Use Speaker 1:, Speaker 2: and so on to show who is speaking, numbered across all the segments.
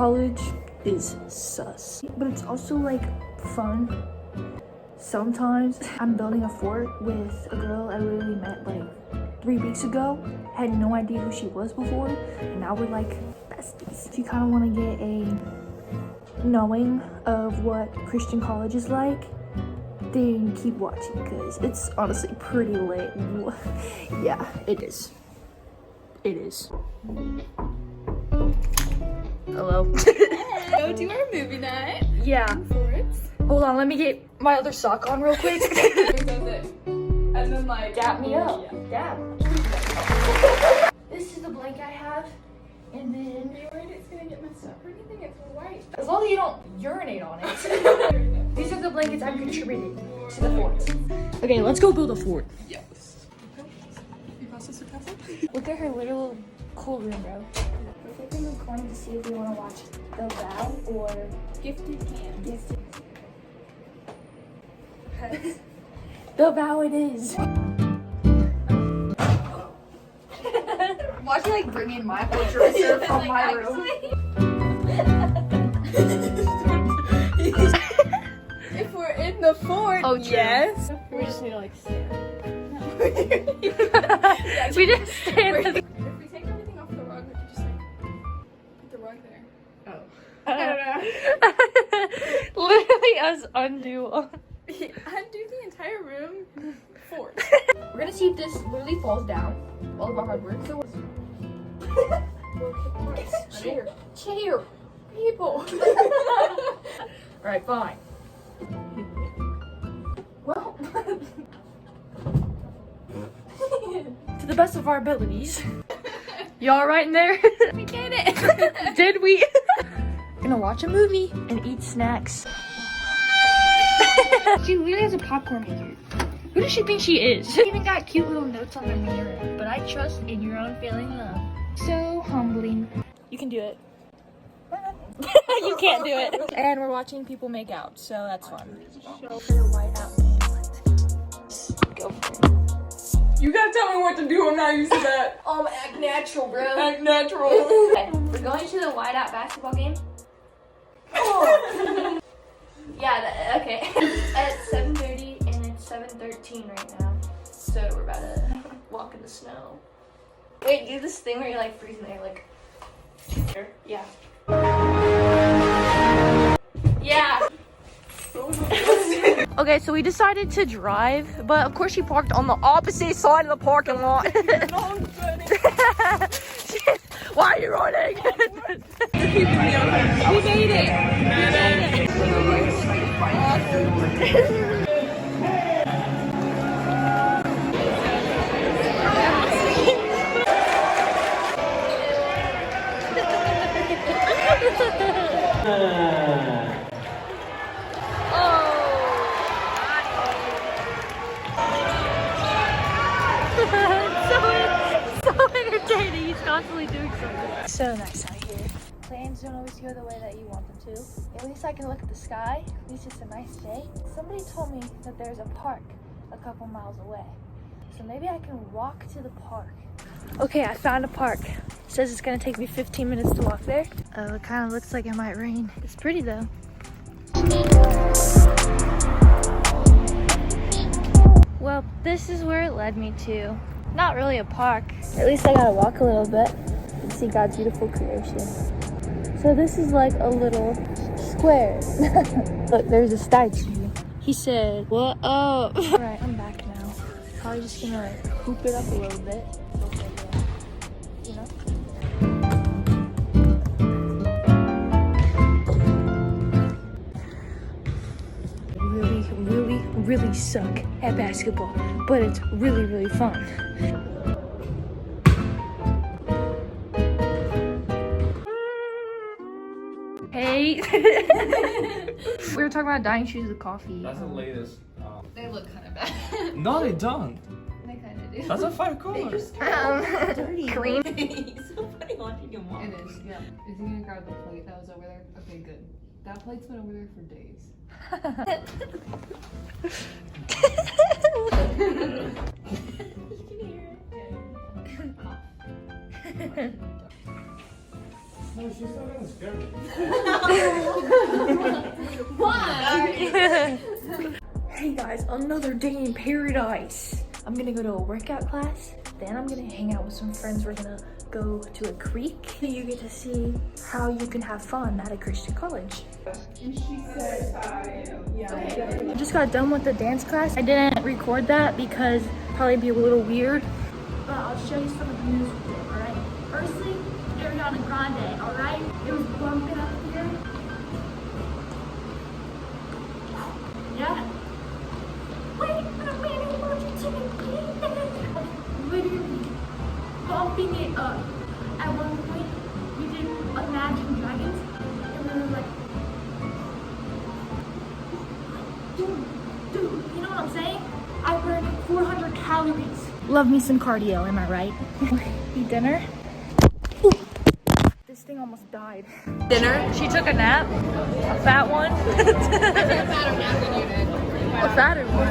Speaker 1: college is sus, but it's also like fun. Sometimes I'm building a fort with a girl I literally met like 3 weeks ago. Had no idea who she was before, and now we're like besties. If you kind of want to get a knowing of what Christian college is like, then keep watching because it's honestly pretty lit. Yeah, it is. It is. Hello.
Speaker 2: Go to our movie night.
Speaker 1: Yeah.
Speaker 2: Forts.
Speaker 1: Hold on, let me get my other sock on real quick.
Speaker 2: And then like
Speaker 1: Dap me up.
Speaker 2: Yeah.
Speaker 1: Dap. This is the blanket I have. And then,
Speaker 2: Are you worried it's gonna get messed up or anything? It's white.
Speaker 1: as long as you don't urinate on it. These are the blankets I'm contributing to the fort. Okay, let's go build a fort.
Speaker 2: Yes. You pass us a castle?
Speaker 1: Look at her little cool room, bro. We're taking a coin to see if we want to watch The Vow or
Speaker 2: Gifted can.
Speaker 1: Gifted. The Vow it is.
Speaker 2: Watch me like bring in my culture from my room. If we're in the fort,
Speaker 1: Oh, true.
Speaker 2: yes. We just need to like stand.
Speaker 1: We just stand.
Speaker 2: If we take everything off the rug, we could just like put the rug there. Oh. I don't know.
Speaker 1: Literally us undo.
Speaker 2: Undo the entire room. Fort.
Speaker 1: We're gonna see if this literally falls down. All of our hard work. So chair. Chair. People. Alright, fine. Well, to the best of our abilities. Y'all right in there?
Speaker 2: We get it.
Speaker 1: Did we? Gonna watch a movie and eat snacks. She literally has a popcorn maker. Who does she think she is? She even got cute little notes on the mirror. But I trust in your own feeling love. So humbling. You can do it. You can't do it. And we're watching people make out, so that's fun. Show for the whiteout game. Let's go for it.
Speaker 2: You gotta tell me what to do. I'm not used to that.
Speaker 1: Act natural, bro.
Speaker 2: Act natural.
Speaker 1: Okay, we're going to the whiteout basketball game. Oh. Yeah, okay. At 7:30 and it's 7:13 right now. So we're about to walk in the snow. Wait, do this thing where you're like freezing there, like. Yeah. Yeah. Okay, so we decided to drive, but of course she parked on the opposite side of the parking lot. Why are you running?
Speaker 2: We made it.
Speaker 1: So entertaining. He's constantly doing something. So nice out here. Plans don't always go the way that you want them to. At least I can look at the sky. At least it's a nice day. Somebody told me that there's a park a couple miles away. So maybe I can walk to the park. Okay, I found a park. It says it's gonna take me 15 minutes to walk there. Oh, it kind of looks like it might rain. It's pretty though. Well, this is where it led me to. Not really a park. At least I gotta walk a little bit and see God's beautiful creation. So this is like a little square. Look, there's a statue. He said, "What up?" Alright, I'm back now. Probably just gonna like hoop it up a little bit. You know? Really suck at basketball, but it's really fun. Hey. We were talking about dyeing shoes with coffee.
Speaker 3: That's the latest.
Speaker 2: They look kind of bad.
Speaker 3: No, they don't.
Speaker 2: They kind of do.
Speaker 3: That's a fire color.
Speaker 1: Cream.
Speaker 2: It's so funny watching him walk. It is, yeah. Is he gonna grab the plate that was over there? Okay, good. That plate's been over there for days.
Speaker 3: No, she's still gonna
Speaker 1: Hey guys, another day in paradise. I'm gonna go to a workout class, then I'm gonna hang out with some friends. We're gonna go to a creek. You get to see how you can have fun at a Christian college. And she said, I just got done with the dance class. I didn't record that because it'd probably be a little weird, but I'll show you some of the music, alright? Firstly, Ariana Grande, alright? It was bumping up here. Yeah. Wait a minute, won't you take literally bumping it up. At one point, we did Imagine Dragons, and we were like, dude, you know what I'm saying? I burned 400 calories. Love me some cardio, am I right? Eat dinner. Ooh. This thing almost died.
Speaker 3: Dinner. She took a nap. A fat one. A fatter one.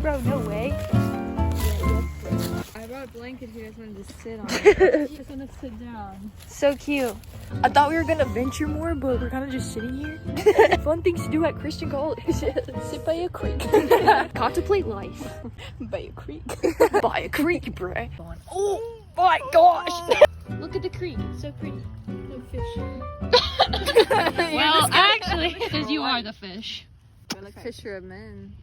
Speaker 3: Bro, no way.
Speaker 2: I brought a blanket here. I just wanted to sit on it. I just want to sit down.
Speaker 3: So cute.
Speaker 1: I thought we were gonna venture more, but we're kind of just sitting here. Fun things to do at Christian college. Sit by a creek. Contemplate life. By a creek. By a creek, bruh. Oh my gosh. Look at the creek. It's so pretty.
Speaker 2: No fish.
Speaker 3: Well, actually, because you are the fish.
Speaker 2: I like fisher of men.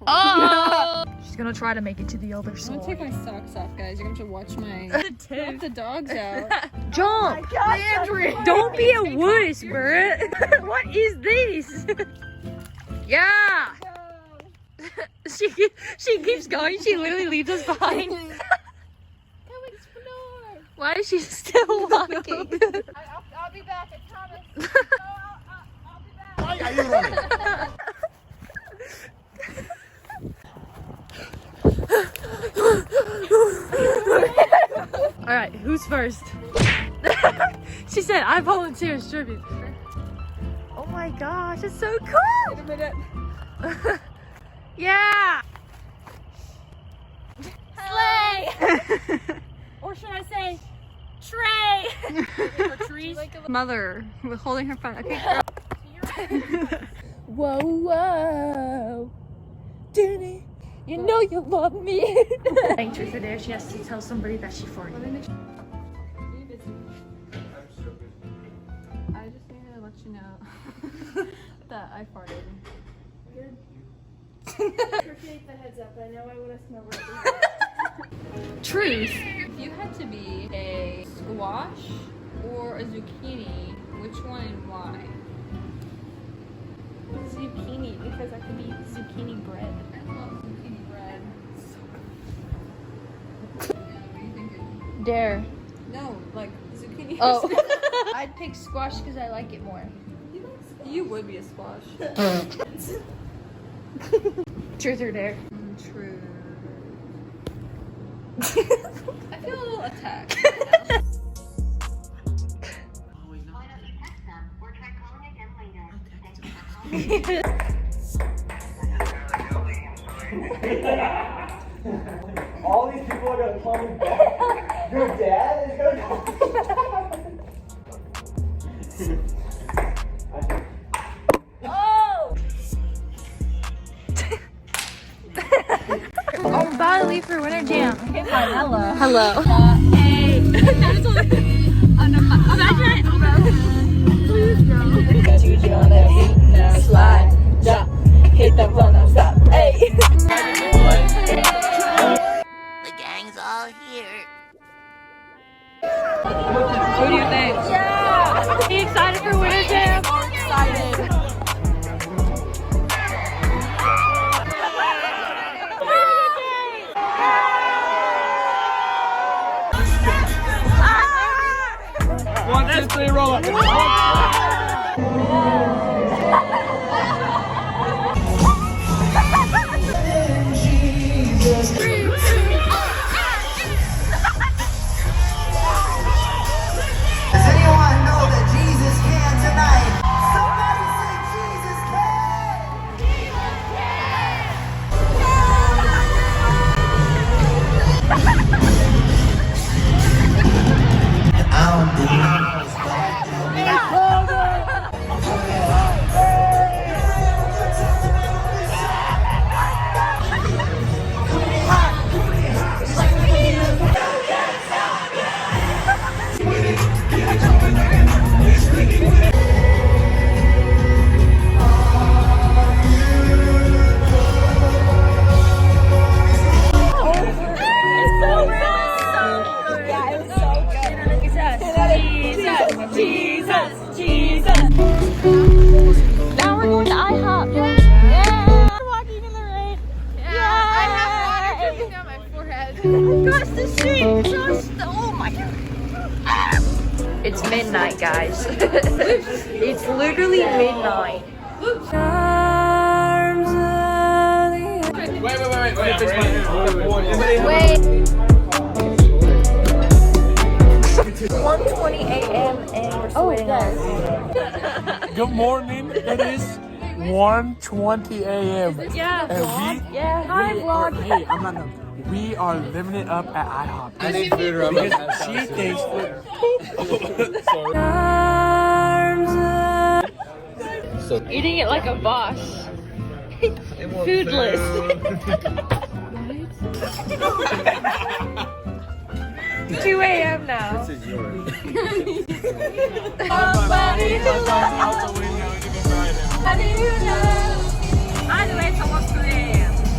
Speaker 3: Oh!
Speaker 1: She's gonna try to make it to the other
Speaker 2: I'm
Speaker 1: side.
Speaker 2: gonna take my socks off, guys. You're gonna have to watch my. Let the dogs out.
Speaker 3: Jump! Don't be a wuss, bruh. What is this? Yeah! She keeps going. She literally leaves us behind.
Speaker 2: Come explore.
Speaker 3: Why is she still walking?
Speaker 2: I'll be back. I promise. I'll be back.
Speaker 4: Why are you running?
Speaker 3: All right, who's first? She said, "I volunteer as tribute." Oh my gosh, it's so cool!
Speaker 2: Wait a minute.
Speaker 3: Yeah! Slay! Or should I say, Trey?
Speaker 2: Mother holding her phone. Okay.
Speaker 1: Whoa, whoa. Dinny, you know you love me. Thank Truth or Dare, she has to tell somebody that she farted.
Speaker 2: I just needed to let you know that I farted.
Speaker 1: Good.
Speaker 2: Appreciate the heads up. I know I would have smelled it.
Speaker 3: Truth.
Speaker 2: If you had to be a squash or a zucchini, which one and why?
Speaker 1: Zucchini, because I could be zucchini bread.
Speaker 2: I love zucchini bread. What are you thinking?
Speaker 3: Dare.
Speaker 2: No, like zucchini.
Speaker 3: Oh. I'd pick squash because I like it more.
Speaker 2: You would be a squash.
Speaker 3: Truth or Dare.
Speaker 2: True. I feel a little attacked.
Speaker 5: Why don't you text them or try calling again later? Thank you for calling.
Speaker 4: All these people are gonna call me back. Your dad is gonna call me
Speaker 3: I'm about to leave for Winter Jam.
Speaker 1: Hello.
Speaker 3: Hello.
Speaker 1: Hit the phone, don't stop. Hey.
Speaker 5: The gang's all here.
Speaker 3: What do you think? Yeah! Are you excited for Winter Jam? I'm excited.
Speaker 4: One, two, three, roll it.
Speaker 6: Does anyone know that Jesus can tonight? Somebody say Jesus can!
Speaker 3: Guys, the street just. Oh my god. It's midnight, guys. It's literally midnight. Wait. 1:20 a.m. and we're still waiting on.
Speaker 7: Good morning. It is 1:20 a.m.
Speaker 3: Yeah.
Speaker 7: And
Speaker 3: Hi, vlog.
Speaker 7: Hey, I'm not done. We are living it up at IHOP.
Speaker 4: I need food or I'm
Speaker 7: Because she thinks
Speaker 3: Eating it like a boss. Foodless. 2 a.m. now.
Speaker 4: This is yours.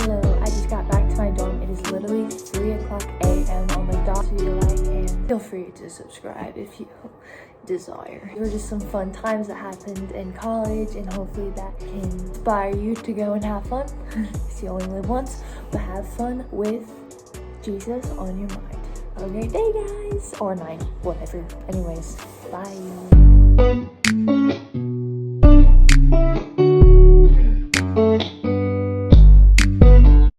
Speaker 1: Hello, I just got back to my dorm. It is literally 3 o'clock a.m. on the dot. So you like and feel free to subscribe if you desire. There were just some fun times that happened in college, and hopefully that can inspire you to go and have fun. You only live once, but have fun with Jesus on your mind. Have a great day, guys, or night, whatever. Anyways, bye.